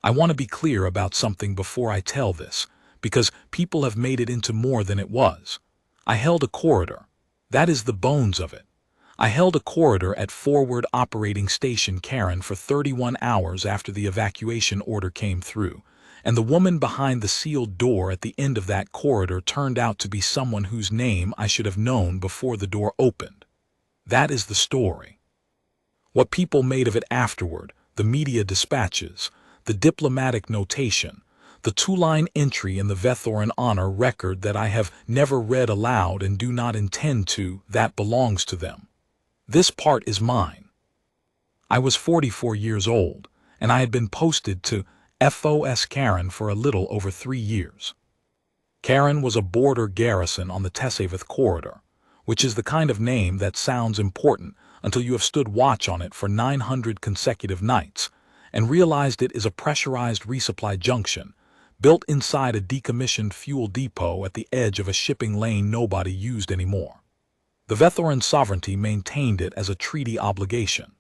I want to be clear about something before I tell this, because people have made it into more than it was. I held a corridor. That is the bones of it. I held a corridor at Forward Operating Station Karen for 31 hours after the evacuation order came through, and the woman behind the sealed door at the end of that corridor turned out to be someone whose name I should have known before the door opened. That is the story. What people made of it afterward, the media dispatches, the diplomatic notation, the two-line entry in the Vethoran honor record that I have never read aloud and do not intend to, that belongs to them. This part is mine. I was 44 years old, and I had been posted to FOS Karen for a little over 3 years. Karen was a border garrison on the Tesavith corridor, which is the kind of name that sounds important until you have stood watch on it for 900 consecutive nights and realized it is a pressurized resupply junction built inside a decommissioned fuel depot at the edge of a shipping lane nobody used anymore. The Vethoran sovereignty maintained it as a treaty obligation.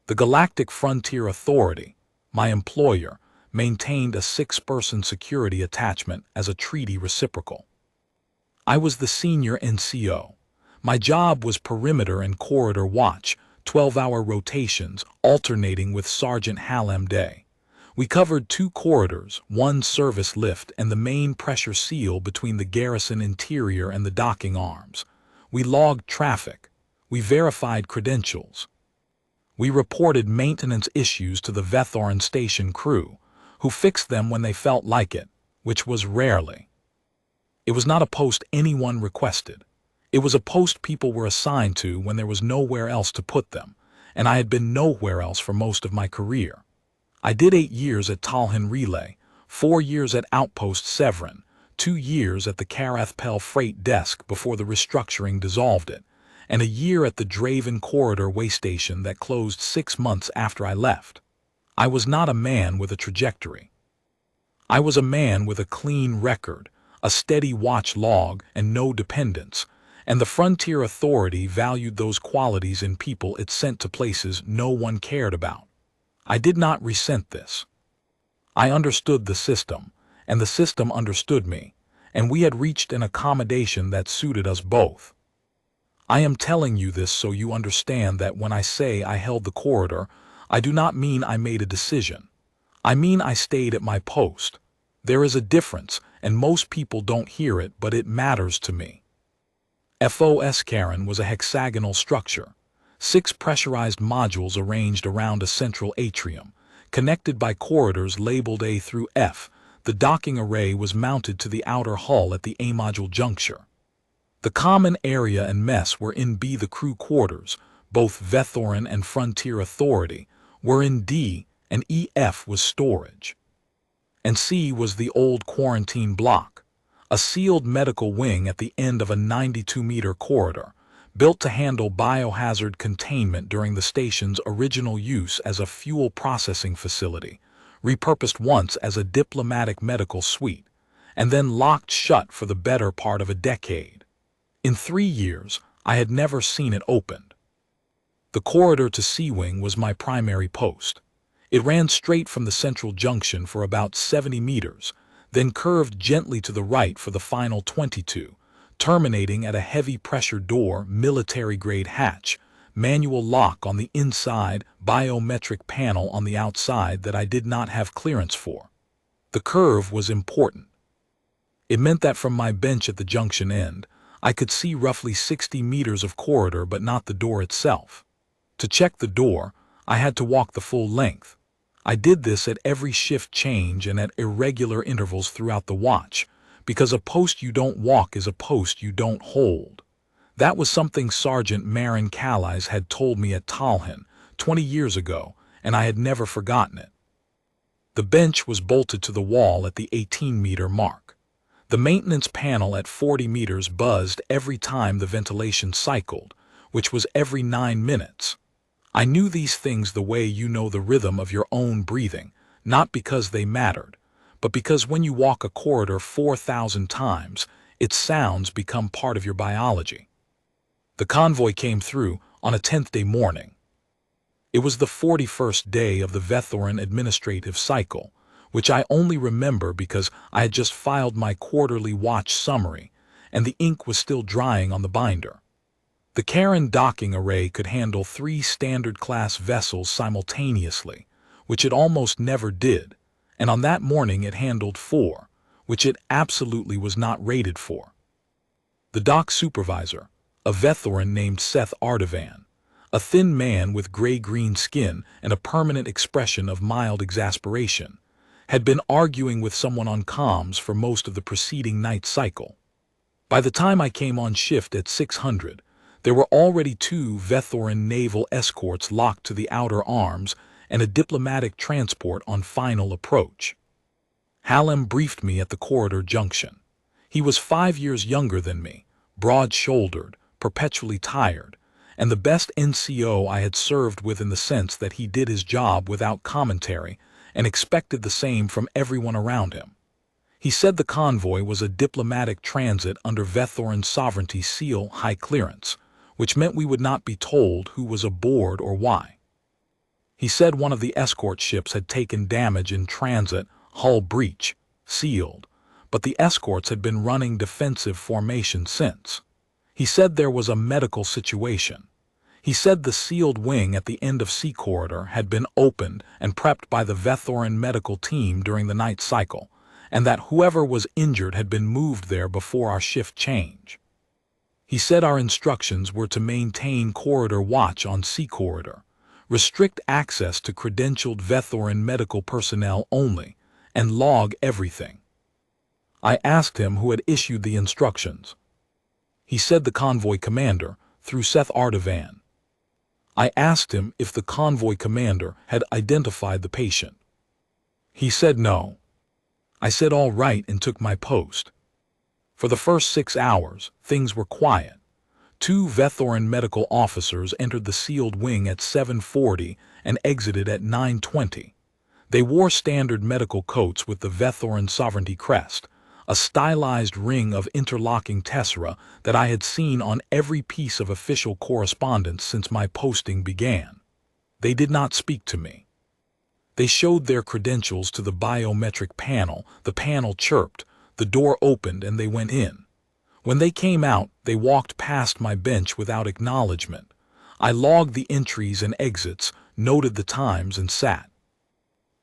The Galactic Frontier Authority, my employer, maintained a 6-person security attachment as a treaty reciprocal. I was the senior NCO. My job was perimeter and corridor watch, 12-hour rotations, alternating with Sergeant Hallam Day. We covered 2 corridors, 1 service lift, and the main pressure seal between the garrison interior and the docking arms. We logged traffic. We verified credentials. We reported maintenance issues to the Vethoran station crew, who fixed them when they felt like it, which was rarely. It was not a post anyone requested. It was a post people were assigned to when there was nowhere else to put them, and I had been nowhere else for most of my career. I did 8 years at Talhan Relay, 4 years at Outpost Severin, 2 years at the Carathpel Freight Desk before the restructuring dissolved it, and a year at the Draven Corridor Way Station that closed 6 months after I left. I was not a man with a trajectory. I was a man with a clean record, a steady watch log, and no dependents, and the Frontier Authority valued those qualities in people it sent to places no one cared about. I did not resent this. I understood the system, and the system understood me, and we had reached an accommodation that suited us both. I am telling you this so you understand that when I say I held the corridor, I do not mean I made a decision. I mean I stayed at my post. There is a difference, and most people don't hear it, but it matters to me. FOS Karen was a hexagonal structure, 6 pressurized modules arranged around a central atrium, connected by corridors labeled A through F. The docking array was mounted to the outer hull at the A-module juncture. The common area and mess were in B. The crew quarters, both Vethoran and Frontier Authority, were in D, and EF was storage. And C was the old quarantine block, a sealed medical wing at the end of a 92-meter corridor, built to handle biohazard containment during the station's original use as a fuel processing facility, repurposed once as a diplomatic medical suite, and then locked shut for the better part of a decade. In 3 years, I had never seen it opened. The corridor to C-Wing was my primary post. It ran straight from the central junction for about 70 meters, then curved gently to the right for the final 22, terminating at a heavy-pressure door, military-grade hatch, manual lock on the inside, biometric panel on the outside that I did not have clearance for. The curve was important. It meant that from my bench at the junction end, I could see roughly 60 meters of corridor but not the door itself. To check the door, I had to walk the full length. I did this at every shift change and at irregular intervals throughout the watch, because a post you don't walk is a post you don't hold. That was something Sergeant Marin Calais had told me at Talhan 20 years ago, and I had never forgotten it. The bench was bolted to the wall at the 18-meter mark. The maintenance panel at 40 meters buzzed every time the ventilation cycled, which was every 9 minutes. I knew these things the way you know the rhythm of your own breathing, not because they mattered, but because when you walk a corridor 4,000 times, its sounds become part of your biology. The convoy came through on a 10th day morning. It was the 41st day of the Vethoran administrative cycle, which I only remember because I had just filed my quarterly watch summary, and the ink was still drying on the binder. The Karen docking array could handle 3 standard-class vessels simultaneously, which it almost never did, and on that morning it handled 4, which it absolutely was not rated for. The dock supervisor, a Vethoran named Seth Artavan, a thin man with gray-green skin and a permanent expression of mild exasperation, had been arguing with someone on comms for most of the preceding night cycle. By the time I came on shift at 600, there were already 2 Vethoran naval escorts locked to the outer arms and a diplomatic transport on final approach. Hallam briefed me at the corridor junction. He was 5 years younger than me, broad-shouldered, perpetually tired, and the best NCO I had served with in the sense that he did his job without commentary and expected the same from everyone around him. He said the convoy was a diplomatic transit under Vethoran Sovereignty Seal high clearance, which meant we would not be told who was aboard or why. He said one of the escort ships had taken damage in transit, hull breach, sealed, but the escorts had been running defensive formation since. He said there was a medical situation. He said the sealed wing at the end of Sea Corridor had been opened and prepped by the Vethoran medical team during the night cycle, and that whoever was injured had been moved there before our shift change. He said our instructions were to maintain corridor watch on Sea Corridor, restrict access to credentialed Vethoran medical personnel only, and log everything. I asked him who had issued the instructions. He said the convoy commander, through Seth Artavan. I asked him if the convoy commander had identified the patient. He said no. I said all right and took my post. For the first 6 hours, things were quiet. 2 Vethoran medical officers entered the sealed wing at 7:40 and exited at 9:20. They wore standard medical coats with the Vethoran Sovereignty crest, a stylized ring of interlocking tessera that I had seen on every piece of official correspondence since my posting began. They did not speak to me. They showed their credentials to the biometric panel, the panel chirped, the door opened and they went in. When they came out, they walked past my bench without acknowledgement. I logged the entries and exits, noted the times and sat.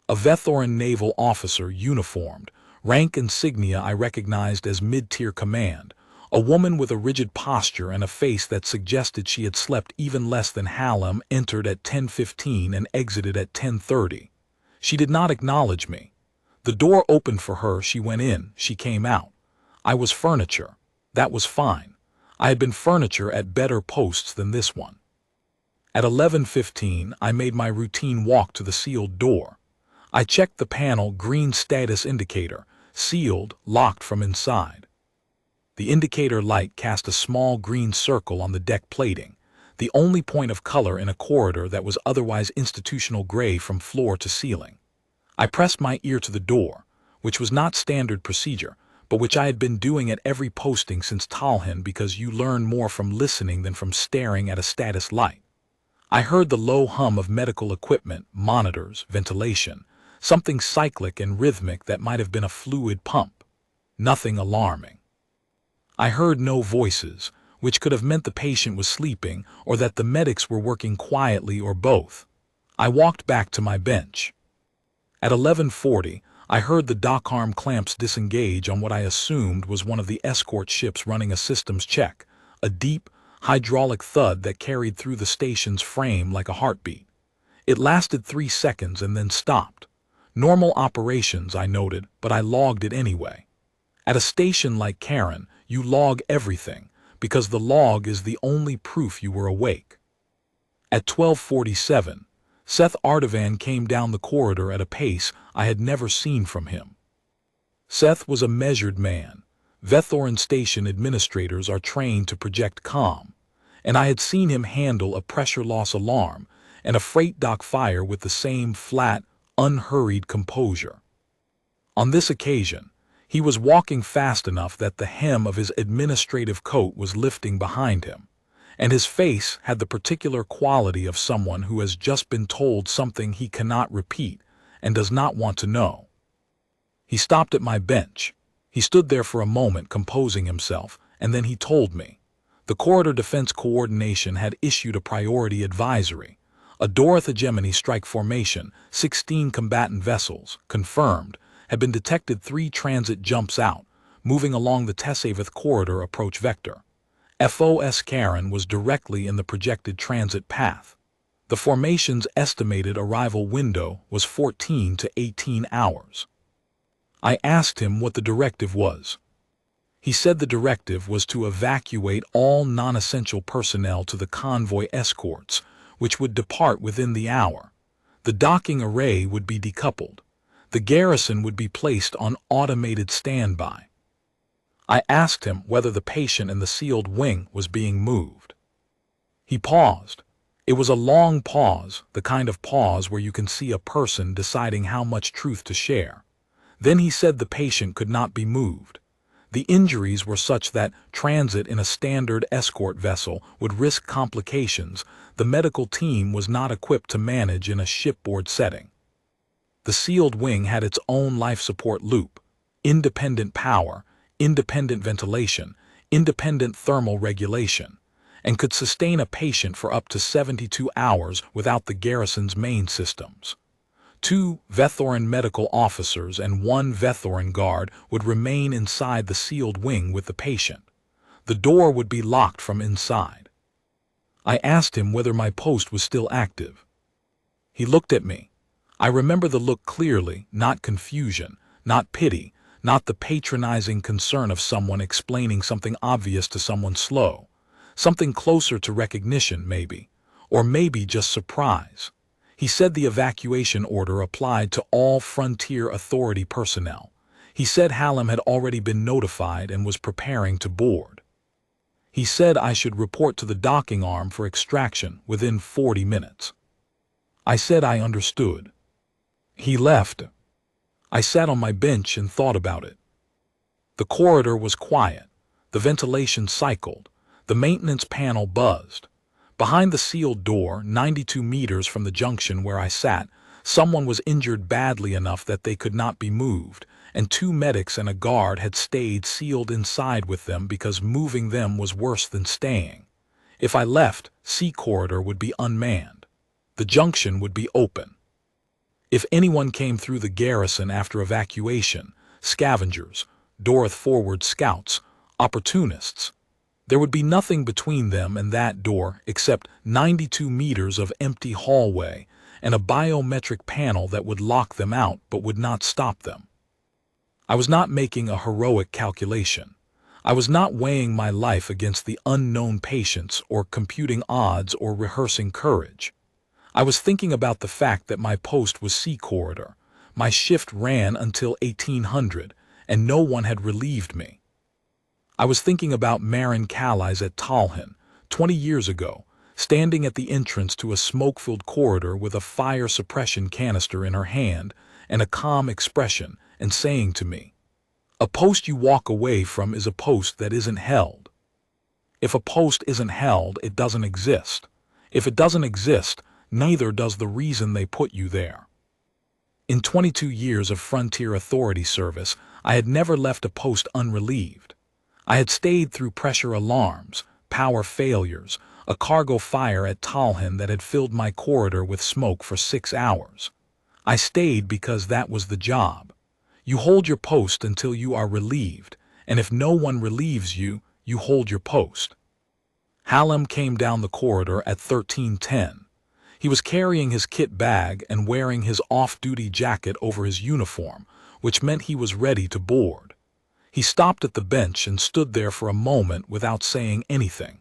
A Vethoran naval officer, uniformed, rank insignia I recognized as mid-tier command, a woman with a rigid posture and a face that suggested she had slept even less than Hallam, entered at 10:15 and exited at 10:30. She did not acknowledge me. The door opened for her, she went in, she came out. I was furniture. That was fine. I had been furniture at better posts than this one. At 11:15, I made my routine walk to the sealed door. I checked the panel green status indicator, sealed, locked from inside. The indicator light cast a small green circle on the deck plating, the only point of color in a corridor that was otherwise institutional gray from floor to ceiling. I pressed my ear to the door, which was not standard procedure, but which I had been doing at every posting since Talhin because you learn more from listening than from staring at a status light. I heard the low hum of medical equipment, monitors, ventilation, something cyclic and rhythmic that might have been a fluid pump. Nothing alarming. I heard no voices, which could have meant the patient was sleeping or that the medics were working quietly or both. I walked back to my bench. At 11:40, I heard the dock arm clamps disengage on what I assumed was one of the escort ships running a systems check, a deep, hydraulic thud that carried through the station's frame like a heartbeat. It lasted 3 seconds and then stopped. Normal operations, I noted, but I logged it anyway. At a station like Karen, you log everything, because the log is the only proof you were awake. At 12:47, Seth Artavan came down the corridor at a pace I had never seen from him. Seth was a measured man. Vethoran station administrators are trained to project calm, and I had seen him handle a pressure loss alarm and a freight dock fire with the same flat, unhurried composure. On this occasion, he was walking fast enough that the hem of his administrative coat was lifting behind him, and his face had the particular quality of someone who has just been told something he cannot repeat and does not want to know. He stopped at my bench. He stood there for a moment composing himself, and then he told me. The Corridor Defense Coordination had issued a priority advisory. A Dorothy Gemini strike formation, 16 combatant vessels, confirmed, had been detected 3 transit jumps out, moving along the Tessavith Corridor approach vector. FOS Karen was directly in the projected transit path. The formation's estimated arrival window was 14 to 18 hours. I asked him what the directive was. He said the directive was to evacuate all non-essential personnel to the convoy escorts, which would depart within the hour. The docking array would be decoupled. The garrison would be placed on automated standby. I asked him whether the patient in the sealed wing was being moved. He paused. It was a long pause, the kind of pause where you can see a person deciding how much truth to share. Then he said the patient could not be moved. The injuries were such that transit in a standard escort vessel would risk complications the medical team was not equipped to manage in a shipboard setting. The sealed wing had its own life support loop, independent power, independent ventilation, independent thermal regulation, and could sustain a patient for up to 72 hours without the garrison's main systems. 2 Vethoran medical officers and 1 Vethoran guard would remain inside the sealed wing with the patient. The door would be locked from inside. I asked him whether my post was still active. He looked at me. I remember the look clearly, not confusion, not pity, not the patronizing concern of someone explaining something obvious to someone slow, something closer to recognition maybe, or maybe just surprise. He said the evacuation order applied to all Frontier Authority personnel. He said Hallam had already been notified and was preparing to board. He said I should report to the docking arm for extraction within 40 minutes. I said I understood. He left. I sat on my bench and thought about it. The corridor was quiet. The ventilation cycled. The maintenance panel buzzed. Behind the sealed door, 92 meters from the junction where I sat, someone was injured badly enough that they could not be moved, and 2 medics and a guard had stayed sealed inside with them because moving them was worse than staying. If I left, C corridor would be unmanned. The junction would be open. If anyone came through the garrison after evacuation, scavengers, Dorothy forward scouts, opportunists, there would be nothing between them and that door except 92 meters of empty hallway and a biometric panel that would lock them out but would not stop them. I was not making a heroic calculation. I was not weighing my life against the unknown patients or computing odds or rehearsing courage. I was thinking about the fact that my post was C corridor. My shift ran until 1800 and no one had relieved me. I was thinking about Marin Callies at Talhin, 20 years ago, standing at the entrance to a smoke-filled corridor with a fire suppression canister in her hand and a calm expression, and saying to me, "A post you walk away from is a post that isn't held. If a post isn't held, it doesn't exist. If it doesn't exist, neither does the reason they put you there." In 22 years of Frontier Authority service, I had never left a post unrelieved. I had stayed through pressure alarms, power failures, a cargo fire at Talhin that had filled my corridor with smoke for 6 hours. I stayed because that was the job. You hold your post until you are relieved, and if no one relieves you, you hold your post. Hallam came down the corridor at 13:10. He was carrying his kit bag and wearing his off-duty jacket over his uniform, which meant he was ready to board. He stopped at the bench and stood there for a moment without saying anything.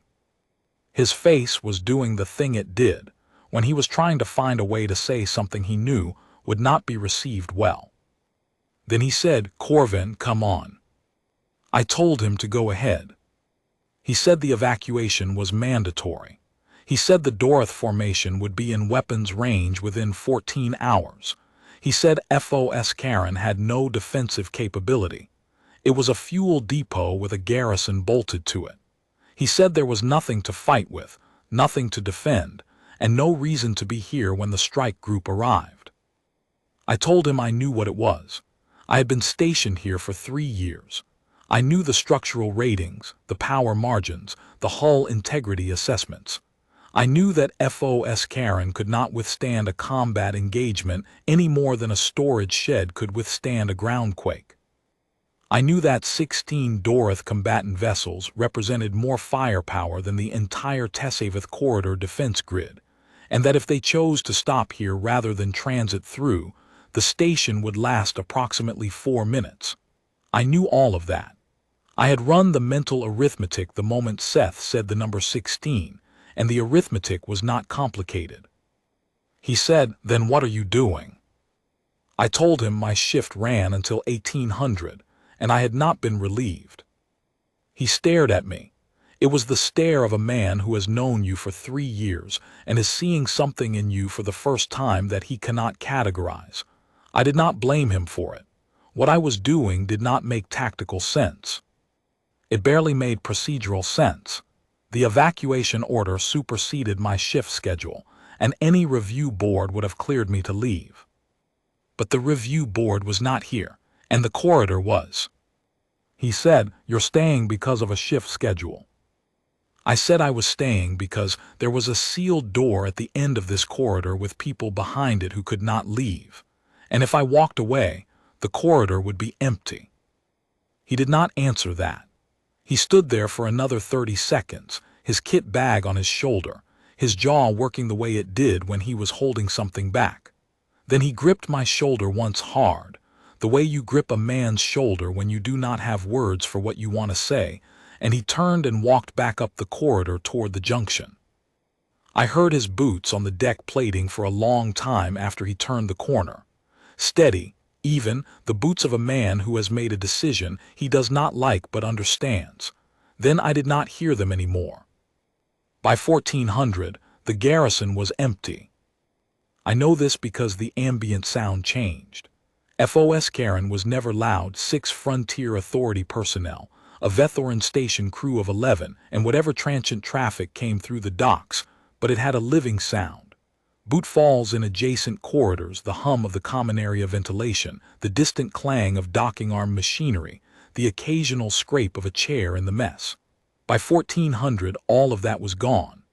His face was doing the thing it did when he was trying to find a way to say something he knew would not be received well. Then he said, "Corvin, come on." I told him to go ahead. He said the evacuation was mandatory. He said the Dorothy formation would be in weapons range within 14 hours. He said FOS Karen had no defensive capability. It was a fuel depot with a garrison bolted to it. He said there was nothing to fight with, nothing to defend, and no reason to be here when the strike group arrived. I told him I knew what it was. I had been stationed here for 3 years. I knew the structural ratings, the power margins, the hull integrity assessments. I knew that FOS Karen could not withstand a combat engagement any more than a storage shed could withstand a groundquake. I knew that 16 Doroth combatant vessels represented more firepower than the entire Tessavith corridor defense grid, and that if they chose to stop here rather than transit through, the station would last approximately 4 minutes. I knew all of that. I had run the mental arithmetic the moment Seth said the number 16, and the arithmetic was not complicated. He said, "Then what are you doing?" I told him my shift ran until 1800, and I had not been relieved. He stared at me. It was the stare of a man who has known you for 3 years and is seeing something in you for the first time that he cannot categorize. I did not blame him for it. What I was doing did not make tactical sense. It barely made procedural sense. The evacuation order superseded my shift schedule, and any review board would have cleared me to leave. But the review board was not here, and the corridor was. He said, "You're staying because of a shift schedule." I said I was staying because there was a sealed door at the end of this corridor with people behind it who could not leave, and if I walked away, the corridor would be empty. He did not answer that. He stood there for another 30 seconds, his kit bag on his shoulder, his jaw working the way it did when he was holding something back. Then he gripped my shoulder once hard, the way you grip a man's shoulder when you do not have words for what you want to say, and he turned and walked back up the corridor toward the junction. I heard his boots on the deck plating for a long time after he turned the corner. Steady, even, the boots of a man who has made a decision he does not like but understands. Then I did not hear them anymore. By 1400, the Garrison was empty. I know this because the ambient sound changed. FOS Karen was never loud. 6 Frontier Authority personnel, a Vethoran station crew of 11, and whatever transient traffic came through the docks, but it had a living sound. Boot falls in adjacent corridors, the hum of the common area ventilation, the distant clang of docking arm machinery, the occasional scrape of a chair in the mess. By 1400, all of that was gone.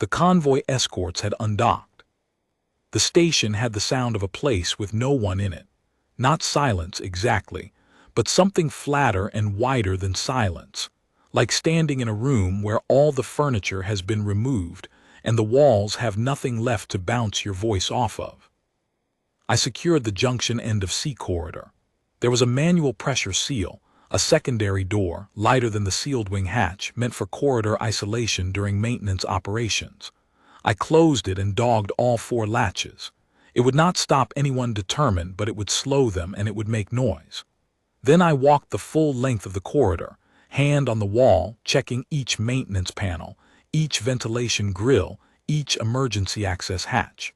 The convoy escorts had undocked. The station had the sound of a place with no one in it. Not silence exactly, but something flatter and wider than silence, like standing in a room where all the furniture has been removed and the walls have nothing left to bounce your voice off of. I secured the junction end of C corridor. There was a manual pressure seal, a secondary door, lighter than the sealed wing hatch, meant for corridor isolation during maintenance operations. I closed it and dogged all 4 latches. It would not stop anyone determined, but it would slow them and it would make noise. Then I walked the full length of the corridor, hand on the wall, checking each maintenance panel, each ventilation grill, each emergency access hatch.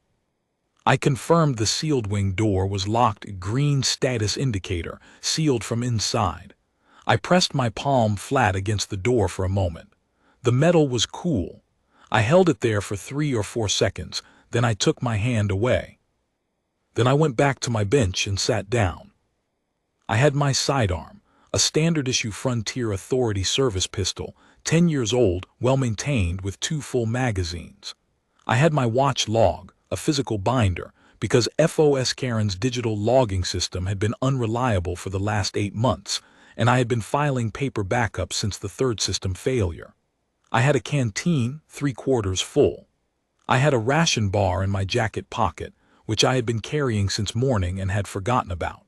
I confirmed the sealed wing door was locked, green status indicator, sealed from inside. I pressed my palm flat against the door for a moment. The metal was cool. I held it there for 3 or 4 seconds, then I took my hand away. Then I went back to my bench and sat down. I had my sidearm, a standard-issue Frontier Authority service pistol, 10 years old, well-maintained with 2 full magazines. I had my watch log, a physical binder, because FOS Karen's digital logging system had been unreliable for the last 8 months, and I had been filing paper backups since the 3rd system failure. I had a canteen, 3/4 full. I had a ration bar in my jacket pocket, which I had been carrying since morning and had forgotten about.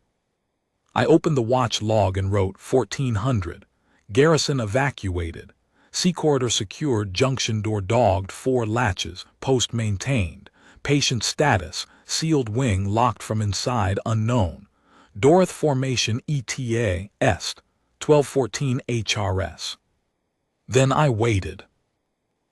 I opened the watch log and wrote 1400. Garrison evacuated. C corridor secured, junction door dogged, 4 latches, post maintained. Patient status, sealed wing locked from inside unknown. Doroth formation ETA, Est, 1214 HRS. Then I waited.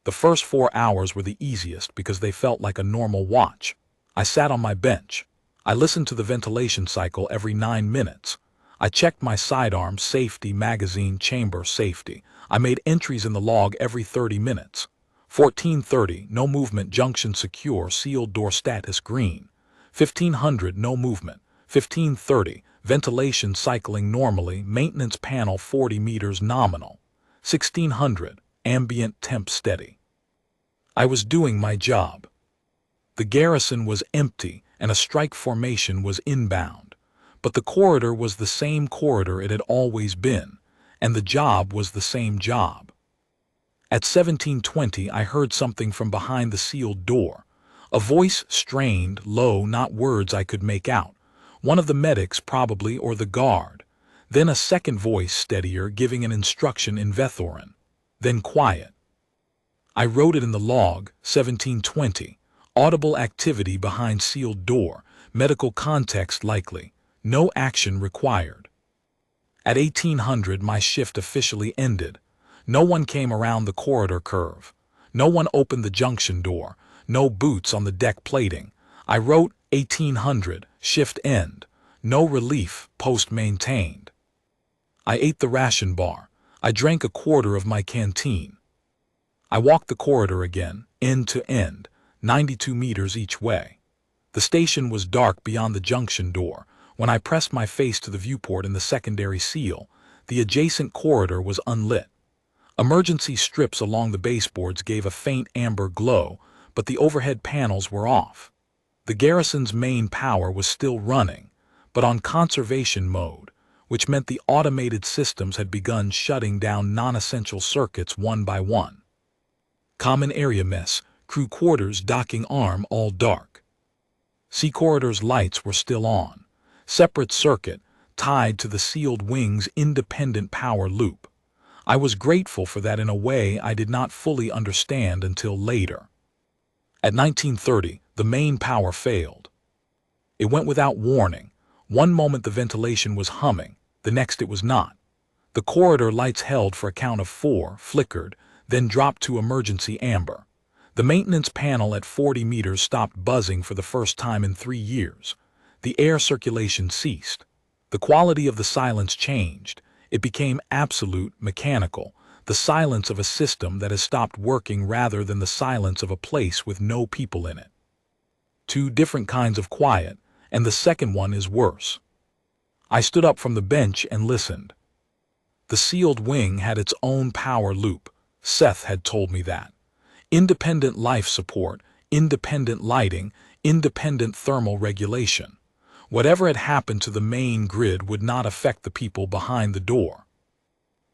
The first 4 hours were the easiest because they felt like a normal watch. I sat on my bench. I listened to the ventilation cycle every 9 minutes. I checked my sidearm, safety, magazine, chamber, safety. I made entries in the log every 30 minutes. 1430, no movement, junction secure, sealed door status green. 1500, no movement. 1530, ventilation cycling normally, maintenance panel 40 meters nominal, 1600, ambient temp steady. I was doing my job. The garrison was empty and a strike formation was inbound, but the corridor was the same corridor it had always been, and the job was the same job. At 1720 I heard something from behind the sealed door, a voice strained, low, not words I could make out, one of the medics probably or the guard, then a second voice steadier giving an instruction in Vethoran, then quiet. I wrote it in the log, 1720. Audible activity behind sealed door, medical context likely, no action required. At 1800 my shift officially ended. No one came around the corridor curve. No one opened the junction door, no boots on the deck plating. I wrote 1800, shift end, no relief, post maintained. I ate the ration bar. I drank a quarter of my canteen. I walked the corridor again, end to end, 92 meters each way. The station was dark beyond the junction door. When I pressed my face to the viewport in the secondary seal, the adjacent corridor was unlit. Emergency strips along the baseboards gave a faint amber glow, but the overhead panels were off. The garrison's main power was still running, but on conservation mode, which meant the automated systems had begun shutting down non-essential circuits one by one. Common area mess, crew quarters, docking arm, all dark. Sea corridor's lights were still on. Separate circuit, tied to the sealed wing's independent power loop. I was grateful for that in a way I did not fully understand until later. At 1930, the main power failed. It went without warning. One moment the ventilation was humming, the next it was not. The corridor lights held for a count of 4, flickered, then dropped to emergency amber. The maintenance panel at 40 meters stopped buzzing for the first time in 3 years. The air circulation ceased. The quality of the silence changed. It became absolute, mechanical, the silence of a system that has stopped working rather than the silence of a place with no people in it. 2 different kinds of quiet, and the second one is worse. I stood up from the bench and listened. The sealed wing had its own power loop. Seth had told me that. Independent life support, independent lighting, independent thermal regulation. Whatever had happened to the main grid would not affect the people behind the door.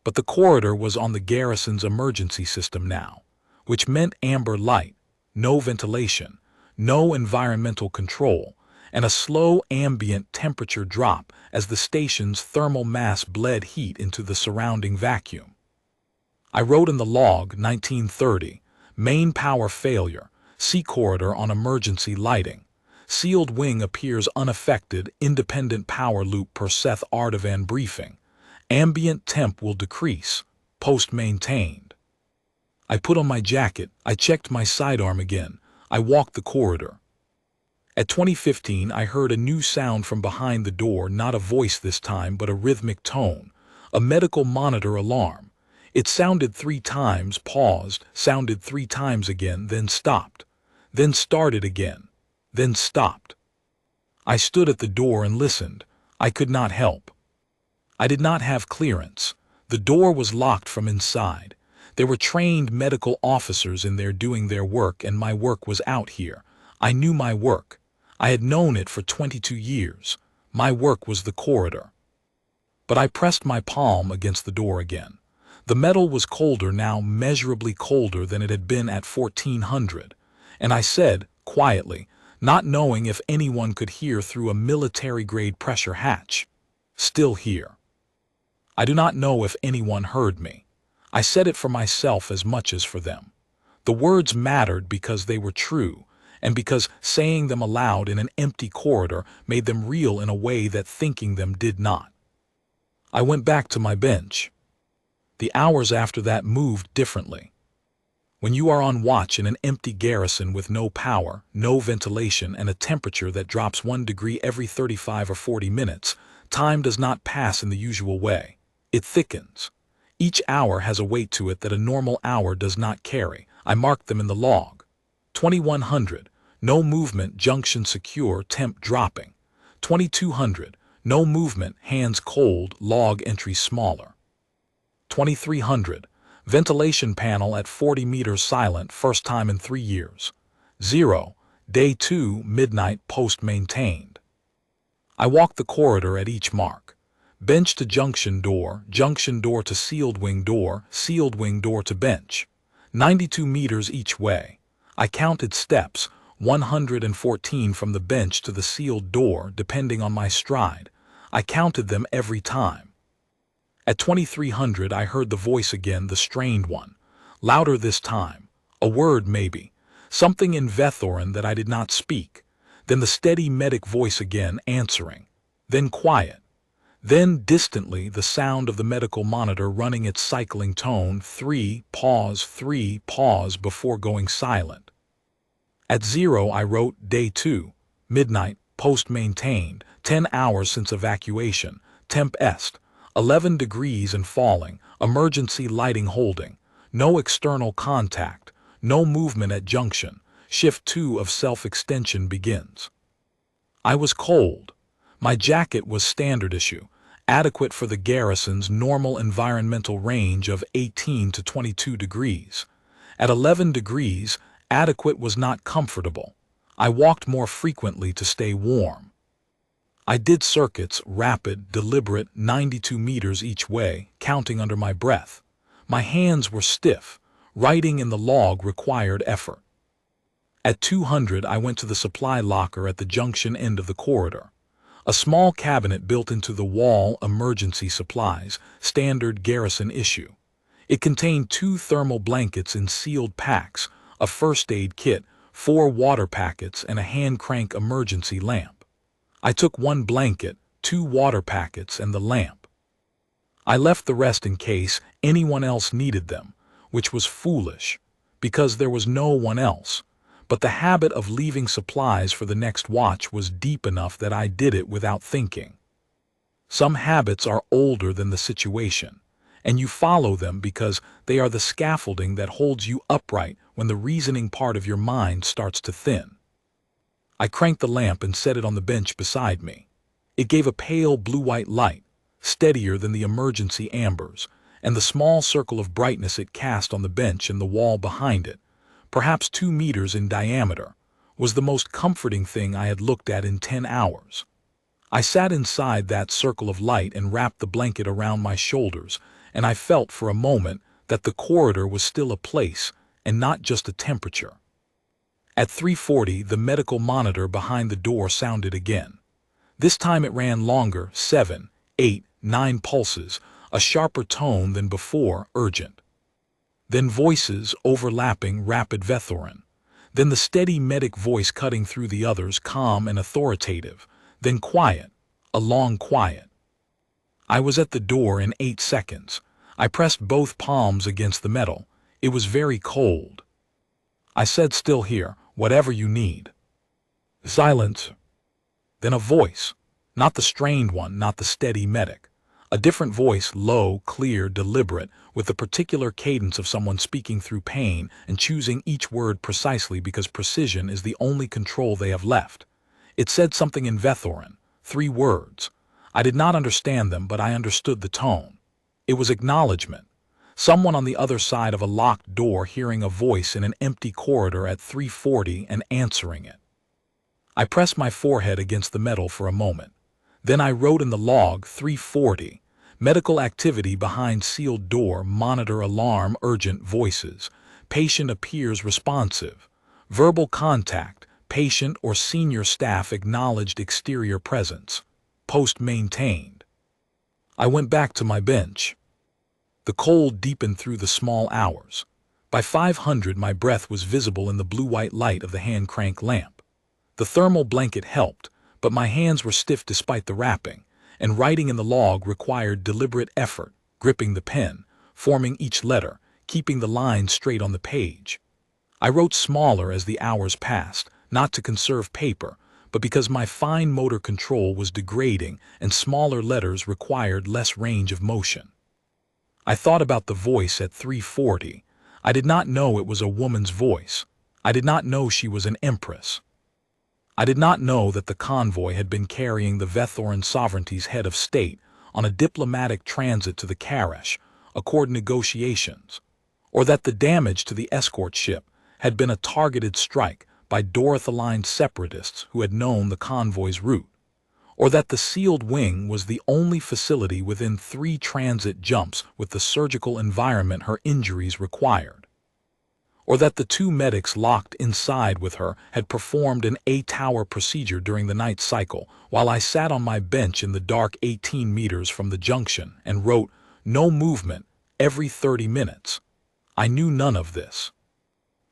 But the corridor was on the garrison's emergency system now, which meant amber light, no ventilation, no environmental control, and a slow ambient temperature drop as the station's thermal mass bled heat into the surrounding vacuum. I wrote in the log, 1930, main power failure, sea corridor on emergency lighting. Sealed wing appears unaffected, independent power loop per Seth Ardavan briefing. Ambient temp will decrease, post maintained. I put on my jacket, I checked my sidearm again, I walked the corridor. At 2015 I heard a new sound from behind the door, not a voice this time but a rhythmic tone, a medical monitor alarm. It sounded 3 times, paused, sounded 3 times again, then stopped, then started again, then stopped. I stood at the door and listened. I could not help. I did not have clearance. The door was locked from inside. There were trained medical officers in there doing their work, and my work was out here. I knew my work. I had known it for 22 years. My work was the corridor. But I pressed my palm against the door again. The metal was colder now, measurably colder than it had been at 1400, and I said, quietly, not knowing if anyone could hear through a military-grade pressure hatch, still here. I do not know if anyone heard me. I said it for myself as much as for them. The words mattered because they were true, and because saying them aloud in an empty corridor made them real in a way that thinking them did not. I went back to my bench. The hours after that moved differently. When you are on watch in an empty garrison with no power, no ventilation, and a temperature that drops 1 degree every 35 or 40 minutes, time does not pass in the usual way. It thickens. Each hour has a weight to it that a normal hour does not carry. I marked them in the log. 2100, no movement, junction secure, temp dropping. 2200, No movement, hands cold, log entry smaller. 2300. Ventilation panel at 40 meters silent, first time in 3 years. 0. Day 2, midnight, post maintained. I walked the corridor at each mark. Bench to junction door to sealed wing door to bench. 92 meters each way. I counted steps, 114 from the bench to the sealed door, depending on my stride. I counted them every time. At 2300 I heard the voice again, the strained one. Louder this time. A word maybe. Something in Vethoran that I did not speak. Then the steady medic voice again, answering. Then quiet. Then distantly the sound of the medical monitor running its cycling tone, 3 pause before going silent. At 0 I wrote day 2, midnight, post maintained, 10 hours since evacuation, temp est, 11 degrees and falling, emergency lighting holding, no external contact, no movement at junction, shift 2 of self-extension begins. I was cold. My jacket was standard issue, adequate for the Garrison's normal environmental range of 18 to 22 degrees. At 11 degrees, adequate was not comfortable. I walked more frequently to stay warm. I did circuits, rapid, deliberate, 92 meters each way, counting under my breath. My hands were stiff. Writing in the log required effort. At 200 I went to the supply locker at the junction end of the corridor. A small cabinet built into the wall, emergency supplies, standard Garrison issue. It contained 2 thermal blankets in sealed packs, a first aid kit, 4 water packets, and a hand crank emergency lamp. I took 1 blanket, 2 water packets, and the lamp. I left the rest in case anyone else needed them, which was foolish, because there was no one else. But the habit of leaving supplies for the next watch was deep enough that I did it without thinking. Some habits are older than the situation, and you follow them because they are the scaffolding that holds you upright when the reasoning part of your mind starts to thin. I cranked the lamp and set it on the bench beside me. It gave a pale blue-white light, steadier than the emergency ambers, and the small circle of brightness it cast on the bench and the wall behind it, perhaps 2 meters in diameter, was the most comforting thing I had looked at in 10 hours. I sat inside that circle of light and wrapped the blanket around my shoulders, and I felt for a moment that the corridor was still a place and not just a temperature. At 3:40, the medical monitor behind the door sounded again. This time it ran longer, 7, 8, 9 pulses, a sharper tone than before, urgent. Then voices overlapping, rapid Vethoran. Then the steady medic voice cutting through the others, calm and authoritative. Then quiet, a long quiet. I was at the door in 8 seconds. I pressed both palms against the metal. It was very cold. I said, still here, whatever you need. Silence. Then a voice, not the strained one, not the steady medic. A different voice, low, clear, deliberate, with the particular cadence of someone speaking through pain and choosing each word precisely because precision is the only control they have left. It said something in Vethoran, 3 words. I did not understand them, but I understood the tone. It was acknowledgement. Someone on the other side of a locked door hearing a voice in an empty corridor at 3:40 and answering it. I pressed my forehead against the metal for a moment. Then I wrote in the log, 3:40, medical activity behind sealed door, monitor alarm, urgent voices. Patient appears responsive. Verbal contact, patient or senior staff acknowledged exterior presence. Post maintained. I went back to my bench. The cold deepened through the small hours. By 500 my breath was visible in the blue-white light of the hand crank lamp. The thermal blanket helped, but my hands were stiff despite the wrapping, and writing in the log required deliberate effort, gripping the pen, forming each letter, keeping the lines straight on the page. I wrote smaller as the hours passed, not to conserve paper, but because my fine motor control was degrading and smaller letters required less range of motion. I thought about the voice at 3:40. I did not know it was a woman's voice. I did not know she was an empress. I did not know that the convoy had been carrying the Vethoran sovereignty's head of state on a diplomatic transit to the Karesh, accord negotiations, or that the damage to the escort ship had been a targeted strike by Dorothy-aligned separatists who had known the convoy's route, or that the sealed wing was the only facility within 3 transit jumps with the surgical environment her injuries required, or that the 2 medics locked inside with her had performed an A-tower procedure during the night cycle while I sat on my bench in the dark 18 meters from the junction and wrote, "No movement," every 30 minutes. I knew none of this.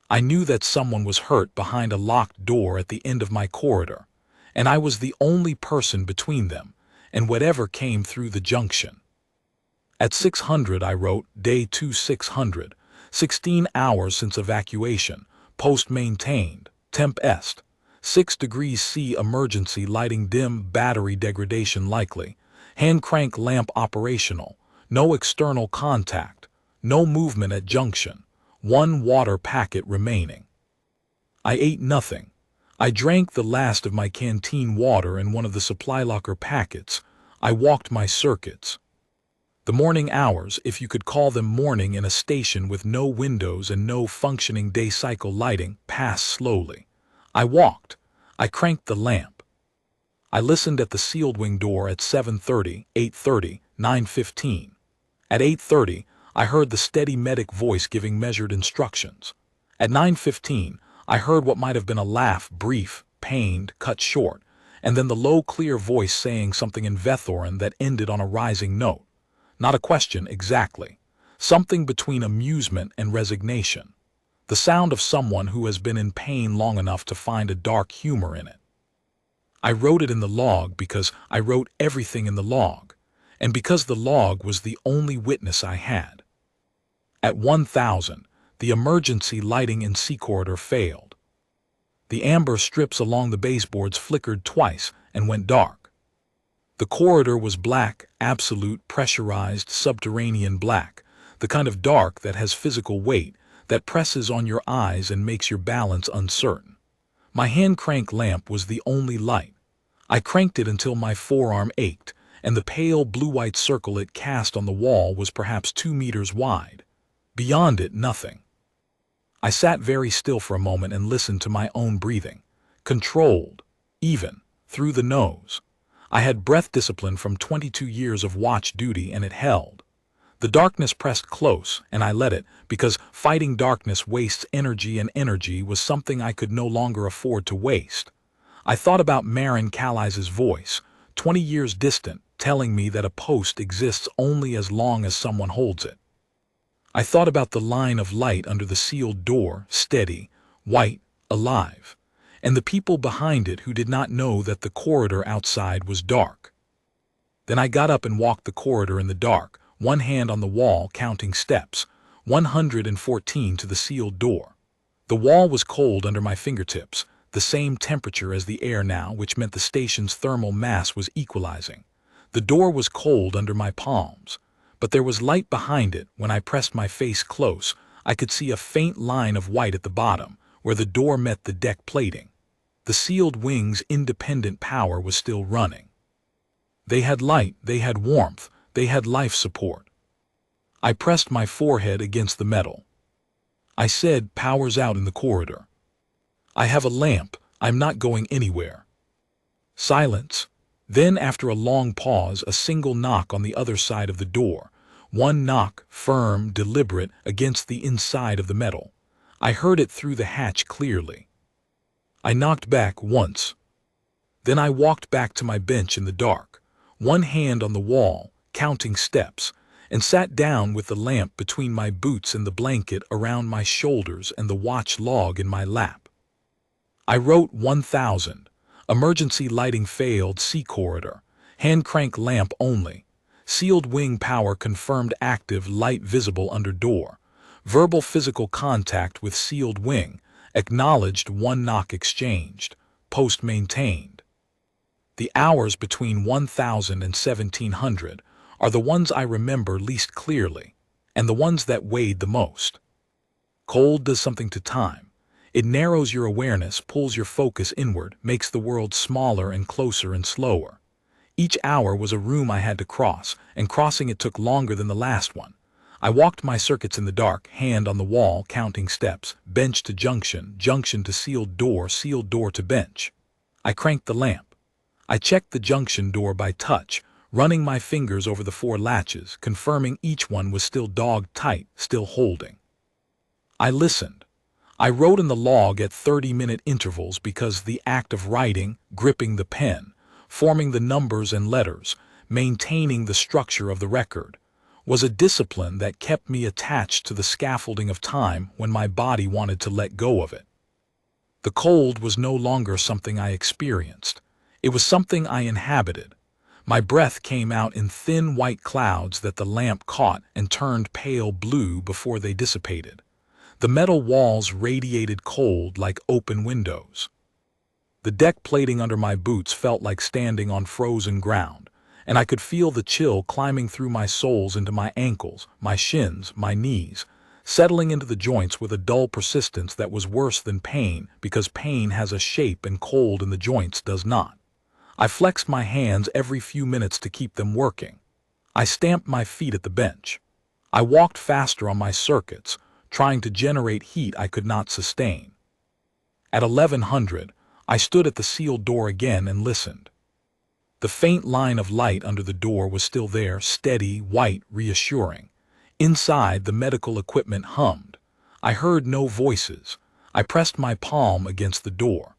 I knew that someone was hurt behind a locked door at the end of my corridor, and I was the only person between them and whatever came through the junction. At 600 I wrote, Day 2 600, 16 hours since evacuation, post maintained, temp est, 6 degrees C emergency lighting dim, battery degradation likely, hand crank lamp operational, no external contact, no movement at junction, 1 water packet remaining. I ate nothing. I drank the last of my canteen water in one of the supply locker packets. I walked my circuits. The morning hours, if you could call them morning in a station with no windows and no functioning day cycle lighting, passed slowly. I walked. I cranked the lamp. I listened at the sealed wing door at 7:30, 8:30, 9:15. At 8:30, I heard the steady medic voice giving measured instructions. At 9:15, I heard what might have been a laugh, brief, pained, cut short, and then the low, clear voice saying something in Vethoran that ended on a rising note. Not a question exactly. Something between amusement and resignation. The sound of someone who has been in pain long enough to find a dark humor in it. I wrote it in the log because I wrote everything in the log, and because the log was the only witness I had. At 1000, the emergency lighting in C corridor failed. The amber strips along the baseboards flickered twice and went dark. The corridor was black, absolute, pressurized, subterranean black, the kind of dark that has physical weight, that presses on your eyes and makes your balance uncertain. My hand crank lamp was the only light. I cranked it until my forearm ached, and the pale blue-white circle it cast on the wall was perhaps 2 meters wide. Beyond it, nothing. I sat very still for a moment and listened to my own breathing, controlled, even, through the nose. I had breath discipline from 22 years of watch duty, and it held. The darkness pressed close, and I let it, because fighting darkness wastes energy, and energy was something I could no longer afford to waste. I thought about Marin Callise's voice, 20 years distant, telling me that a post exists only as long as someone holds it. I thought about the line of light under the sealed door, steady, white, alive, and the people behind it who did not know that the corridor outside was dark. Then I got up and walked the corridor in the dark, one hand on the wall counting steps, 114 to the sealed door. The wall was cold under my fingertips, the same temperature as the air now, which meant the station's thermal mass was equalizing. The door was cold under my palms. But there was light behind it. When I pressed my face close, I could see a faint line of white at the bottom, where the door met the deck plating. The sealed wing's independent power was still running. They had light, they had warmth, they had life support. I pressed my forehead against the metal. I said, "Power's out in the corridor. I have a lamp, I'm not going anywhere." Silence. Then, after a long pause, a single knock on the other side of the door. One knock, firm, deliberate, against the inside of the metal. I heard it through the hatch clearly. I knocked back once. Then I walked back to my bench in the dark, one hand on the wall, counting steps, and sat down with the lamp between my boots and the blanket around my shoulders and the watch log in my lap. I wrote 1000. Emergency lighting failed, C corridor. Hand crank lamp only. Sealed wing power confirmed active, light visible under door. Verbal physical contact with sealed wing. Acknowledged, 1 knock exchanged. Post maintained. The hours between 1000 and 1700 are the ones I remember least clearly, and the ones that weighed the most. Cold does something to time. It narrows your awareness, pulls your focus inward, makes the world smaller and closer and slower. Each hour was a room I had to cross, and crossing it took longer than the last one. I walked my circuits in the dark, hand on the wall, counting steps, bench to junction, junction to sealed door to bench. I cranked the lamp. I checked the junction door by touch, running my fingers over the 4 latches, confirming each one was still dog-tight, still holding. I listened. I wrote in the log at 30-minute intervals because the act of writing, gripping the pen, forming the numbers and letters, maintaining the structure of the record, was a discipline that kept me attached to the scaffolding of time when my body wanted to let go of it. The cold was no longer something I experienced. It was something I inhabited. My breath came out in thin white clouds that the lamp caught and turned pale blue before they dissipated. The metal walls radiated cold like open windows. The deck plating under my boots felt like standing on frozen ground, and I could feel the chill climbing through my soles into my ankles, my shins, my knees, settling into the joints with a dull persistence that was worse than pain because pain has a shape and cold in the joints does not. I flexed my hands every few minutes to keep them working. I stamped my feet at the bench. I walked faster on my circuits, trying to generate heat I could not sustain. At 1100, I stood at the sealed door again and listened. The faint line of light under the door was still there, steady, white, reassuring. Inside, the medical equipment hummed. I heard no voices. I pressed my palm against the door.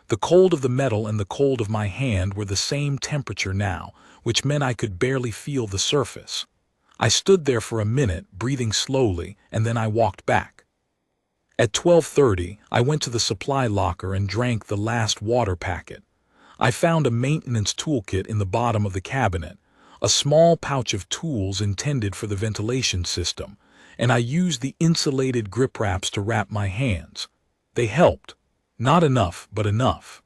The cold of the metal and the cold of my hand were the same temperature now, which meant I could barely feel the surface. I stood there for a minute, breathing slowly, and then I walked back. At 12:30, I went to the supply locker and drank the last water packet. I found a maintenance toolkit in the bottom of the cabinet, a small pouch of tools intended for the ventilation system, and I used the insulated grip wraps to wrap my hands. They helped. Not enough, but enough.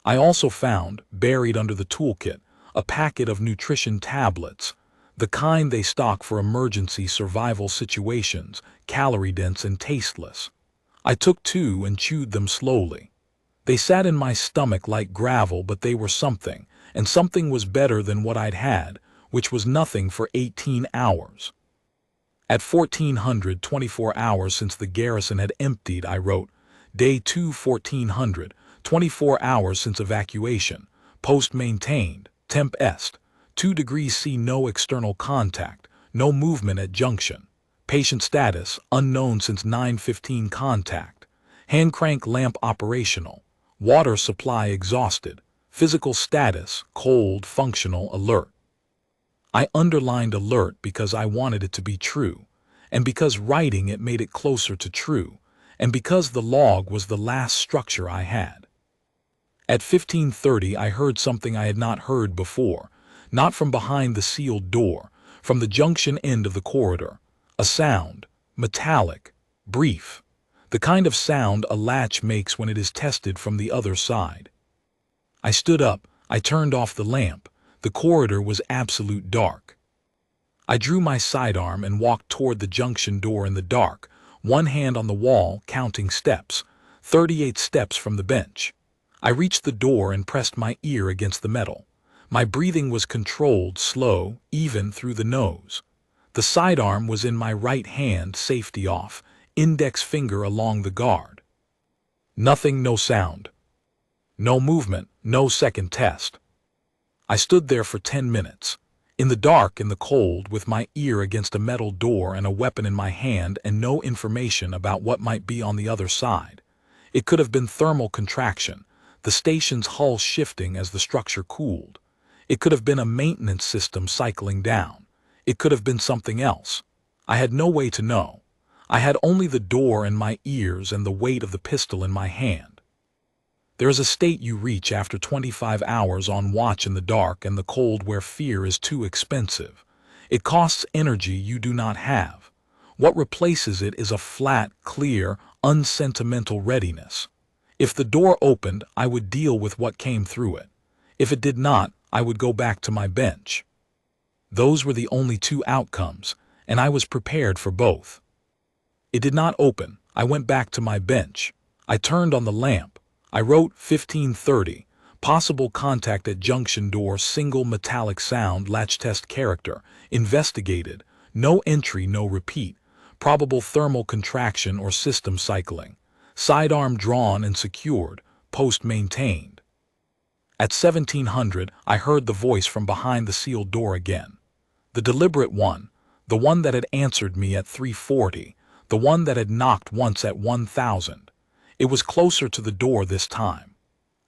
I also found, buried under the toolkit, a packet of nutrition tablets, the kind they stock for emergency survival situations, calorie-dense and tasteless. I took 2 and chewed them slowly. They sat in my stomach like gravel, but they were something, and something was better than what I'd had, which was nothing for 18 hours. At 1400, 24 hours since the Garrison had emptied, I wrote, Day 2, 1400, 24 hours since evacuation, post maintained, temp est, 2 degrees C, no external contact, no movement at junction. Patient status, unknown since 9:15 contact. Hand crank lamp operational. Water supply exhausted. Physical status, cold, functional, alert. I underlined alert because I wanted it to be true, and because writing it made it closer to true, and because the log was the last structure I had. At 15:30, I heard something I had not heard before, not from behind the sealed door, from the junction end of the corridor. A sound, metallic, brief, the kind of sound a latch makes when it is tested from the other side. I stood up, I turned off the lamp. The corridor was absolute dark. I drew my sidearm and walked toward the junction door in the dark, one hand on the wall, counting steps, 38 steps from the bench. I reached the door and pressed my ear against the metal. My breathing was controlled, slow, even through the nose. The sidearm was in my right hand, safety off, index finger along the guard. Nothing, no sound. No movement, no second test. I stood there for 10 minutes, in the dark, in the cold, with my ear against a metal door and a weapon in my hand and no information about what might be on the other side. It could have been thermal contraction, the station's hull shifting as the structure cooled. It could have been a maintenance system cycling down. It could have been something else. I had no way to know. I had only the door and my ears and the weight of the pistol in my hand. There is a state you reach after 25 hours on watch in the dark and the cold where fear is too expensive. It costs energy you do not have. What replaces it is a flat, clear, unsentimental readiness. If the door opened, I would deal with what came through it. If it did not, I would go back to my bench. Those were the only 2 outcomes, and I was prepared for both. It did not open. I went back to my bench. I turned on the lamp. I wrote 1530. Possible contact at junction door, single metallic sound, latch test character, investigated, no entry, no repeat, probable thermal contraction or system cycling, sidearm drawn and secured, post maintained. At 1700, I heard the voice from behind the sealed door again. The deliberate one, the one that had answered me at 340, the one that had knocked once at 1000. It was closer to the door this time.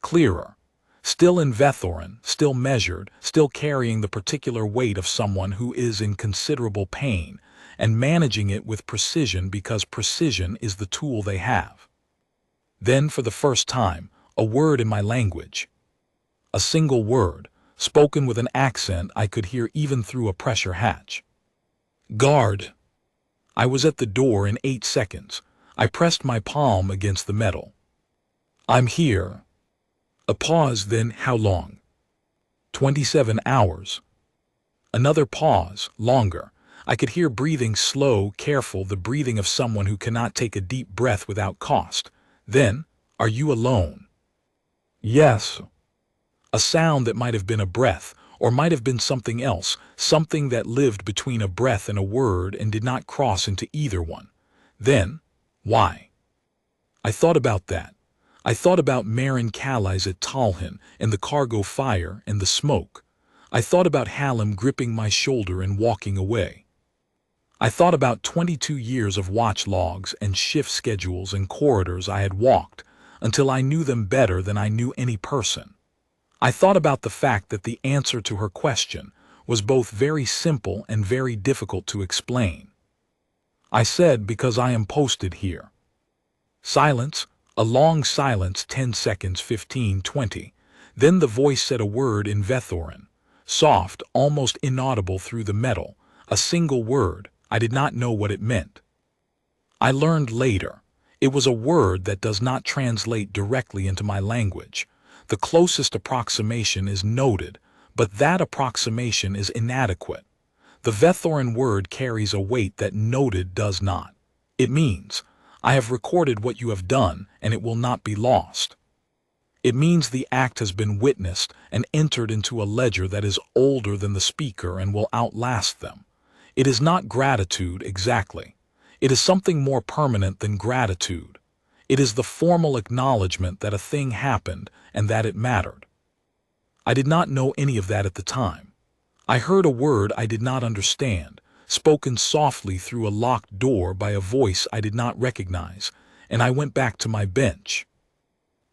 Clearer. Still in Vethoran, still measured, still carrying the particular weight of someone who is in considerable pain, and managing it with precision because precision is the tool they have. Then, for the first time, a word in my language. A single word, spoken with an accent I could hear even through a pressure hatch. Guard. I was at the door in 8 seconds. I pressed my palm against the metal. I'm here. A pause, then how long? 27 hours. Another pause, longer. I could hear breathing, slow, careful, the breathing of someone who cannot take a deep breath without cost. Then, are you alone? Yes. A sound that might have been a breath, or might have been something else, something that lived between a breath and a word and did not cross into either one. Then, why? I thought about that. I thought about Marin Calais at Talhin and the cargo fire and the smoke. I thought about Hallam gripping my shoulder and walking away. I thought about 22 years of watch logs and shift schedules and corridors I had walked until I knew them better than I knew any person. I thought about the fact that the answer to her question was both very simple and very difficult to explain. I said, because I am posted here. Silence, a long silence, 10 seconds, 15, 20. Then the voice said a word in Vethoran, soft, almost inaudible through the metal, a single word. I did not know what it meant. I learned later. It was a word that does not translate directly into my language. The closest approximation is noted, but that approximation is inadequate. The Vethoran word carries a weight that noted does not. It means, I have recorded what you have done, and it will not be lost. It means the act has been witnessed and entered into a ledger that is older than the speaker and will outlast them. It is not gratitude exactly. It is something more permanent than gratitude. It is the formal acknowledgement that a thing happened and that it mattered. I did not know any of that at the time. I heard a word I did not understand, spoken softly through a locked door by a voice I did not recognize, and I went back to my bench.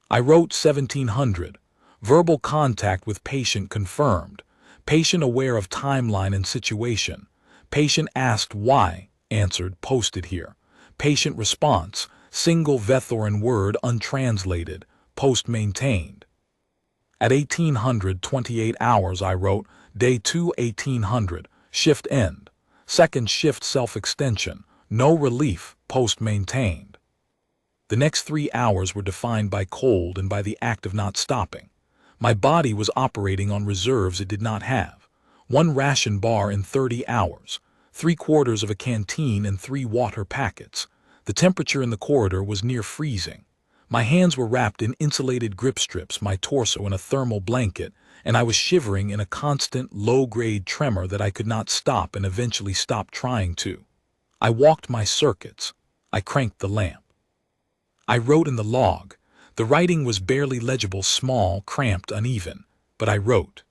I wrote 1700. Verbal contact with patient confirmed. Patient aware of timeline and situation. Patient asked why, answered, posted here. Patient response, single Vethoran word untranslated, post maintained. At 1800, 28 hours, I wrote, day 2, 1800, shift end. Second shift self-extension, no relief, post maintained. The next 3 hours were defined by cold and by the act of not stopping. My body was operating on reserves it did not have. 1 ration bar in 30 hours, 3/4 of a canteen and 3 water packets. The temperature in the corridor was near freezing. My hands were wrapped in insulated grip strips, my torso in a thermal blanket, and I was shivering in a constant, low-grade tremor that I could not stop and eventually stopped trying to. I walked my circuits. I cranked the lamp. I wrote in the log. The writing was barely legible, small, cramped, uneven, but I wrote.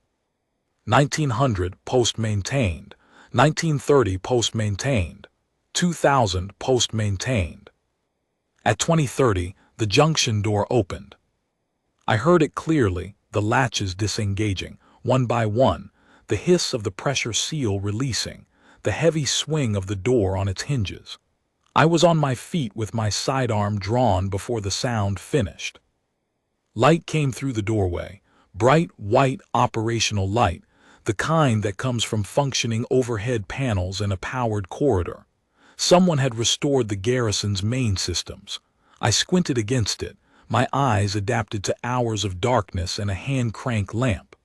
1900, post-maintained. 1930, post-maintained. 2000, post-maintained. At 2030, the junction door opened. I heard it clearly, the latches disengaging, one by one, the hiss of the pressure seal releasing, the heavy swing of the door on its hinges. I was on my feet with my sidearm drawn before the sound finished. Light came through the doorway, bright, white, operational light, the kind that comes from functioning overhead panels in a powered corridor. Someone had restored the Garrison's main systems. I squinted against it, my eyes adapted to hours of darkness and a hand-crank lamp.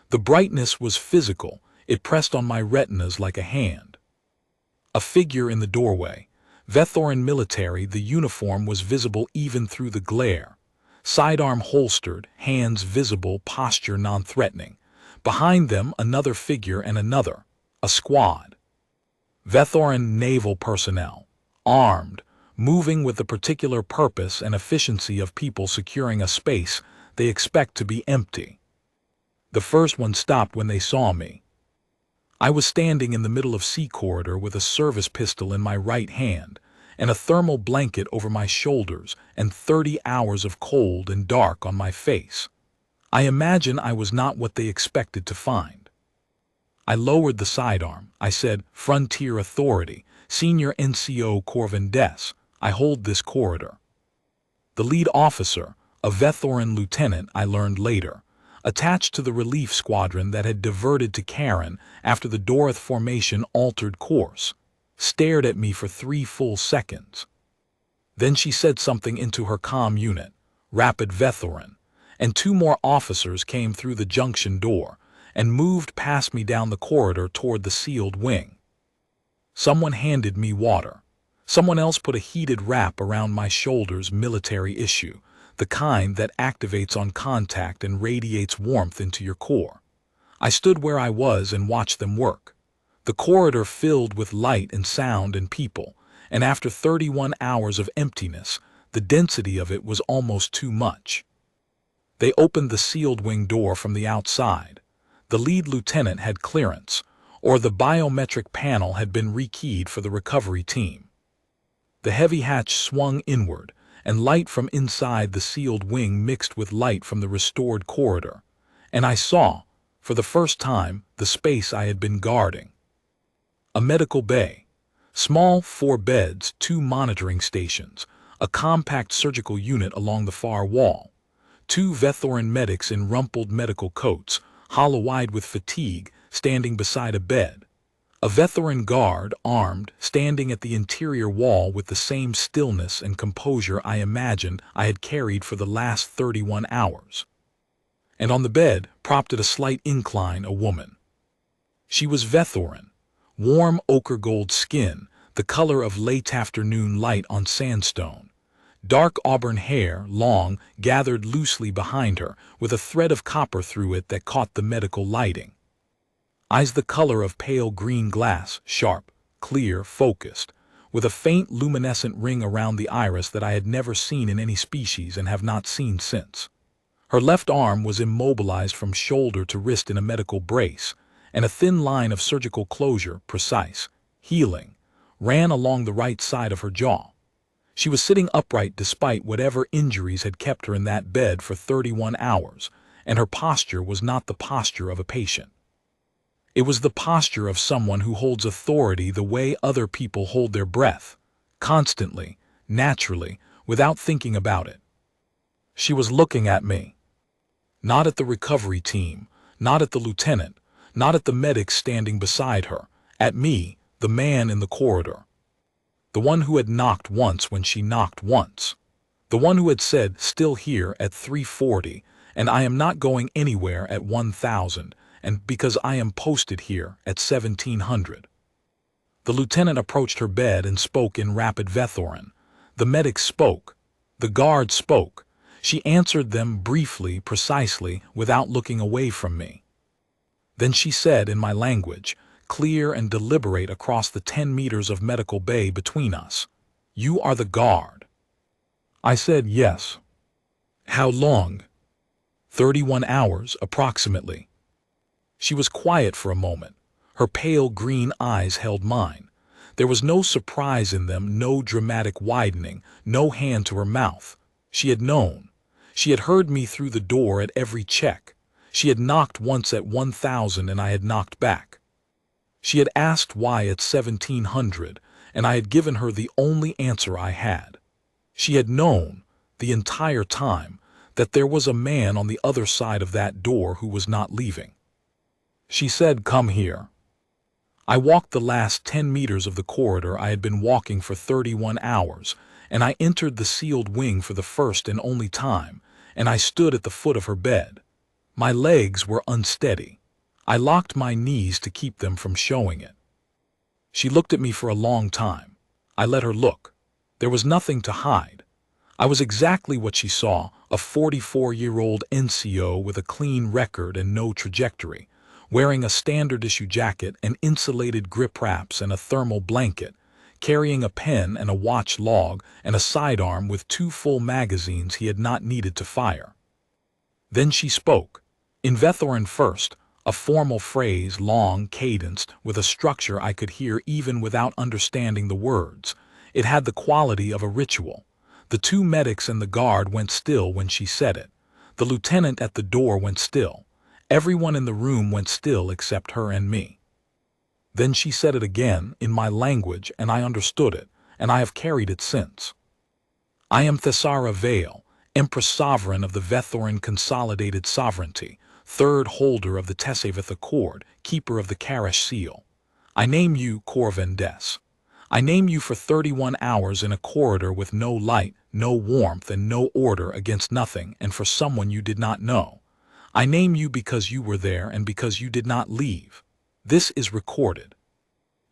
The brightness was physical, it pressed on my retinas like a hand. A figure in the doorway, Vethoran military, the uniform was visible even through the glare. Sidearm holstered, hands visible, posture non-threatening. Behind them, another figure and another. A squad. Vethoran naval personnel. Armed, moving with the particular purpose and efficiency of people securing a space they expect to be empty. The first one stopped when they saw me. I was standing in the middle of C corridor with a service pistol in my right hand and a thermal blanket over my shoulders and 30 hours of cold and dark on my face. I imagine I was not what they expected to find. I lowered the sidearm. I said, "Frontier Authority, Senior NCO Corvin Des, I hold this corridor." The lead officer, a Vethoran lieutenant I learned later, attached to the relief squadron that had diverted to Karen after the Doroth formation altered course, stared at me for 3 full seconds. Then she said something into her comm unit, Rapid Vethoran, and 2 more officers came through the junction door and moved past me down the corridor toward the sealed wing. Someone handed me water. Someone else put a heated wrap around my shoulders, military issue, the kind that activates on contact and radiates warmth into your core. I stood where I was and watched them work. The corridor filled with light and sound and people, and after 31 hours of emptiness, the density of it was almost too much. They opened the sealed wing door from the outside. The lead lieutenant had clearance, or the biometric panel had been rekeyed for the recovery team. The heavy hatch swung inward, and light from inside the sealed wing mixed with light from the restored corridor, and I saw, for the first time, the space I had been guarding. A medical bay. Small, 4 beds, 2 monitoring stations, a compact surgical unit along the far wall, 2 Vethoran medics in rumpled medical coats, hollow-eyed with fatigue, standing beside a bed. A Vethoran guard, armed, standing at the interior wall with the same stillness and composure I imagined I had carried for the last 31 hours. And on the bed, propped at a slight incline, a woman. She was Vethoran, warm ochre gold skin, the color of late afternoon light on sandstone. Dark auburn hair, long, gathered loosely behind her, with a thread of copper through it that caught the medical lighting. Eyes the color of pale green glass, sharp, clear, focused, with a faint luminescent ring around the iris that I had never seen in any species and have not seen since. Her left arm was immobilized from shoulder to wrist in a medical brace, and a thin line of surgical closure, precise, healing, ran along the right side of her jaw. She was sitting upright despite whatever injuries had kept her in that bed for 31 hours, and her posture was not the posture of a patient. It was the posture of someone who holds authority the way other people hold their breath, constantly, naturally, without thinking about it. She was looking at me. Not at the recovery team, not at the lieutenant, not at the medics standing beside her, at me, the man in the corridor. The one who had knocked once when she knocked once. The one who had said, "Still here at 3:40, and I am not going anywhere at 1,000, and because I am posted here at 1700. The lieutenant approached her bed and spoke in rapid Vethoran. The medic spoke. The guard spoke. She answered them briefly, precisely, without looking away from me. Then she said in my language, clear and deliberate across the 10 meters of medical bay between us, "You are the guard." I said yes. How long? 31 hours, approximately. She was quiet for a moment. Her pale green eyes held mine. There was no surprise in them, no dramatic widening, no hand to her mouth. She had known. She had heard me through the door at every check. She had knocked once at 1,000 and I had knocked back. She had asked why at 1700, and I had given her the only answer I had. She had known, the entire time, that there was a man on the other side of that door who was not leaving. She said, "Come here." I walked the last 10 meters of the corridor I had been walking for 31 hours, and I entered the sealed wing for the first and only time, and I stood at the foot of her bed. My legs were unsteady. I locked my knees to keep them from showing it. She looked at me for a long time. I let her look. There was nothing to hide. I was exactly what she saw, a 44-year-old NCO with a clean record and no trajectory, wearing a standard-issue jacket and insulated grip wraps and a thermal blanket, carrying a pen and a watch log and a sidearm with 2 full magazines he had not needed to fire. Then she spoke. In Vethoran first, a formal phrase, long, cadenced, with a structure I could hear even without understanding the words. It had the quality of a ritual. The 2 medics and the guard went still when she said it. The lieutenant at the door went still. Everyone in the room went still except her and me. Then she said it again, in my language, and I understood it, and I have carried it since. I am Thessara Vale, Empress Sovereign of the Vethoran Consolidated Sovereignty, 3rd holder of the Tessavith Accord, keeper of the Karash Seal. I name you Corvendes. I name you for 31 hours in a corridor with no light, no warmth, and no order against nothing, and for someone you did not know. I name you because you were there and because you did not leave. This is recorded.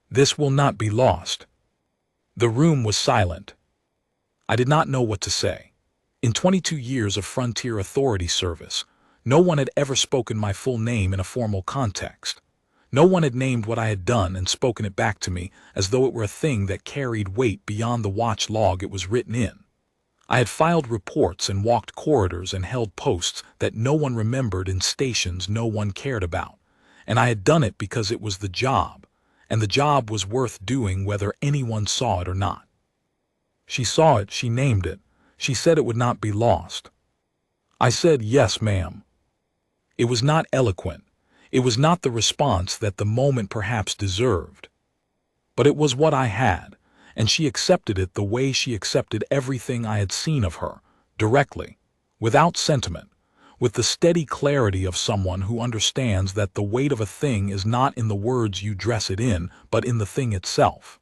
This will not be lost. The room was silent. I did not know what to say. In 22 years of frontier authority service, no one had ever spoken my full name in a formal context. No one had named what I had done and spoken it back to me as though it were a thing that carried weight beyond the watch log it was written in. I had filed reports and walked corridors and held posts that no one remembered in stations no one cared about, and I had done it because it was the job, and the job was worth doing whether anyone saw it or not. She saw it, she named it, she said it would not be lost. I said, yes, ma'am. It was not eloquent. It was not the response that the moment perhaps deserved. But it was what I had, and she accepted it the way she accepted everything I had seen of her, directly, without sentiment, with the steady clarity of someone who understands that the weight of a thing is not in the words you dress it in, but in the thing itself.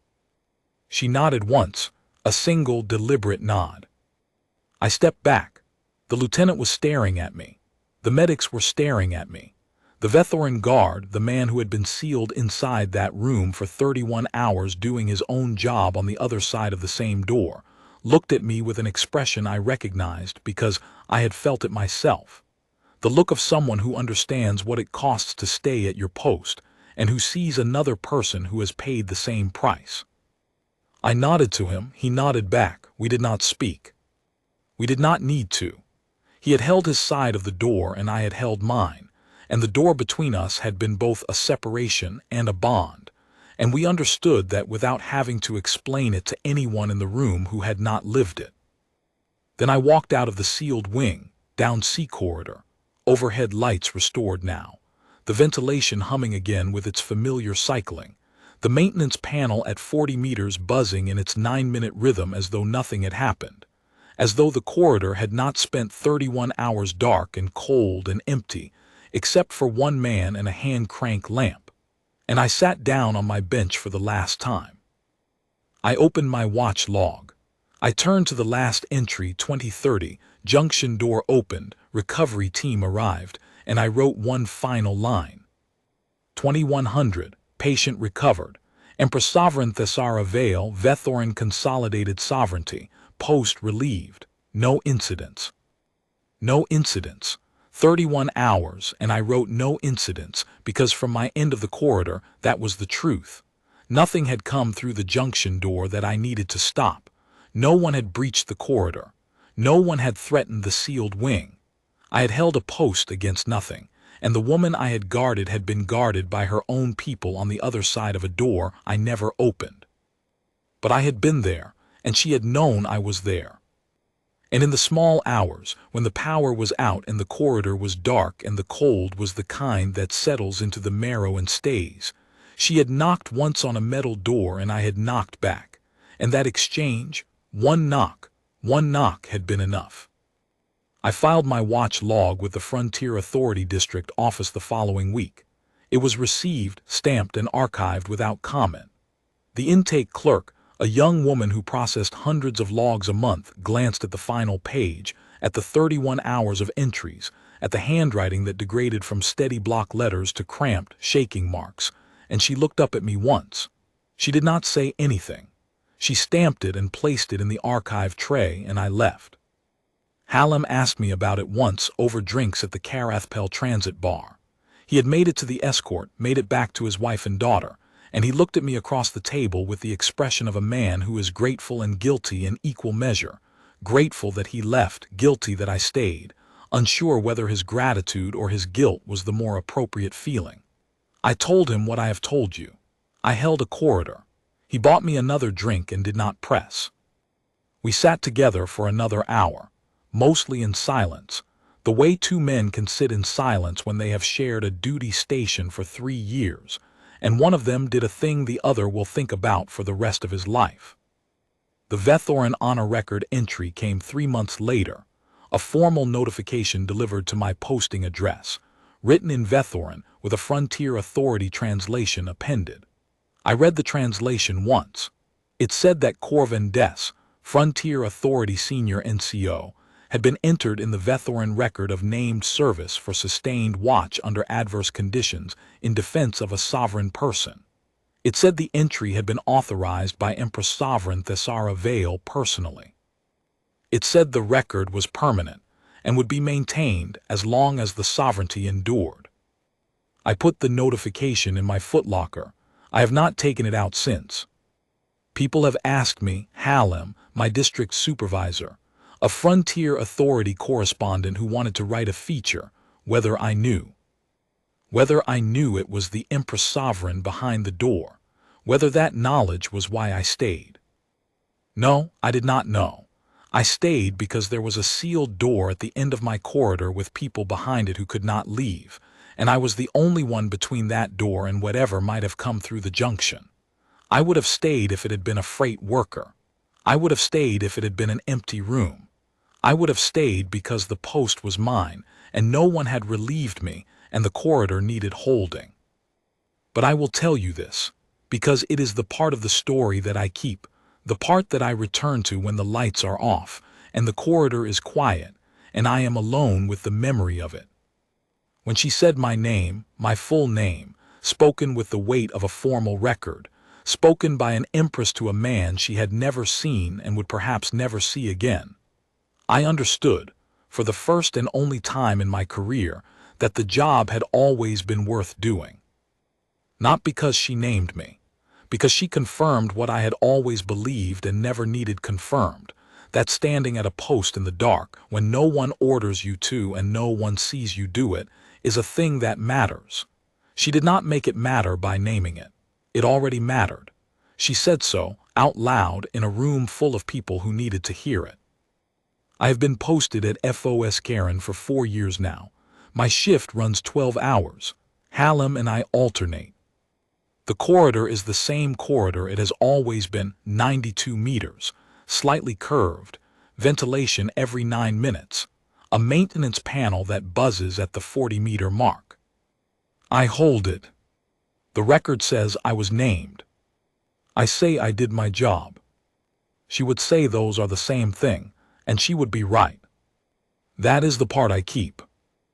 She nodded once, a single deliberate nod. I stepped back. The lieutenant was staring at me. The medics were staring at me. The Vethoran guard, the man who had been sealed inside that room for 31 hours doing his own job on the other side of the same door, looked at me with an expression I recognized because I had felt it myself. The look of someone who understands what it costs to stay at your post and who sees another person who has paid the same price. I nodded to him, he nodded back. We did not speak. We did not need to. He had held his side of the door and I had held mine, and the door between us had been both a separation and a bond, and we understood that without having to explain it to anyone in the room who had not lived it. Then I walked out of the sealed wing, down C corridor, overhead lights restored now, the ventilation humming again with its familiar cycling, the maintenance panel at 40 meters buzzing in its 9-minute rhythm as though nothing had happened, as though the corridor had not spent 31 hours dark and cold and empty, except for one man and a hand-crank lamp, and I sat down on my bench for the last time. I opened my watch log. I turned to the last entry, 2030, junction door opened, recovery team arrived, and I wrote one final line. 2100, patient recovered. Empress Sovereign Thessara Vale, Vethoran Consolidated Sovereignty, post relieved. No incidents. No incidents. 31 hours, and I wrote no incidents because from my end of the corridor, that was the truth. Nothing had come through the junction door that I needed to stop. No one had breached the corridor. No one had threatened the sealed wing. I had held a post against nothing, and the woman I had guarded had been guarded by her own people on the other side of a door I never opened. But I had been there, and she had known I was there. And in the small hours, when the power was out and the corridor was dark and the cold was the kind that settles into the marrow and stays, she had knocked once on a metal door and I had knocked back, and that exchange, one knock had been enough. I filed my watch log with the Frontier Authority District Office the following week. It was received, stamped, and archived without comment. The intake clerk, a young woman who processed hundreds of logs a month, glanced at the final page, at the 31 hours of entries, at the handwriting that degraded from steady block letters to cramped, shaking marks, and she looked up at me once. She did not say anything. She stamped it and placed it in the archive tray, and I left. Hallam asked me about it once over drinks at the Carathpel Transit Bar. He had made it to the escort, made it back to his wife and daughter, and he looked at me across the table with the expression of a man who is grateful and guilty in equal measure, grateful that he left, guilty that I stayed, unsure whether his gratitude or his guilt was the more appropriate feeling. I told him what I have told you. I held a corridor. He bought me another drink and did not press. We sat together for another hour, mostly in silence, the way two men can sit in silence when they have shared a duty station for 3 years, and one of them did a thing the other will think about for the rest of his life. The Vethoran honor record entry came 3 months later, a formal notification delivered to my posting address, written in Vethoran with a Frontier Authority translation appended. I read the translation once. It said that Corvin Des, Frontier Authority Senior NCO, had been entered in the Vethoran record of named service for sustained watch under adverse conditions in defense of a sovereign person. It said the entry had been authorized by Empress Sovereign Thessara Vale personally. It said the record was permanent and would be maintained as long as the sovereignty endured. I put the notification in my footlocker. I have not taken it out since. People have asked me, Hallam, my district supervisor, a Frontier Authority correspondent who wanted to write a feature, whether I knew. Whether I knew it was the Empress Sovereign behind the door, whether that knowledge was why I stayed. No, I did not know. I stayed because there was a sealed door at the end of my corridor with people behind it who could not leave, and I was the only one between that door and whatever might have come through the junction. I would have stayed if it had been a freight worker. I would have stayed if it had been an empty room. I would have stayed because the post was mine, and no one had relieved me, and the corridor needed holding. But I will tell you this, because it is the part of the story that I keep, the part that I return to when the lights are off, and the corridor is quiet, and I am alone with the memory of it. When she said my name, my full name, spoken with the weight of a formal record, spoken by an empress to a man she had never seen and would perhaps never see again, I understood, for the first and only time in my career, that the job had always been worth doing. Not because she named me, because she confirmed what I had always believed and never needed confirmed, that standing at a post in the dark, when no one orders you to and no one sees you do it, is a thing that matters. She did not make it matter by naming it. It already mattered. She said so, out loud, in a room full of people who needed to hear it. I have been posted at FOS Garrison for 4 years now. My shift runs 12 hours. Hallam and I alternate. The corridor is the same corridor it has always been, 92 meters, slightly curved, ventilation every 9 minutes, a maintenance panel that buzzes at the 40-meter mark. I hold it. The record says I was named. I say I did my job. She would say those are the same thing, and she would be right. That is the part I keep.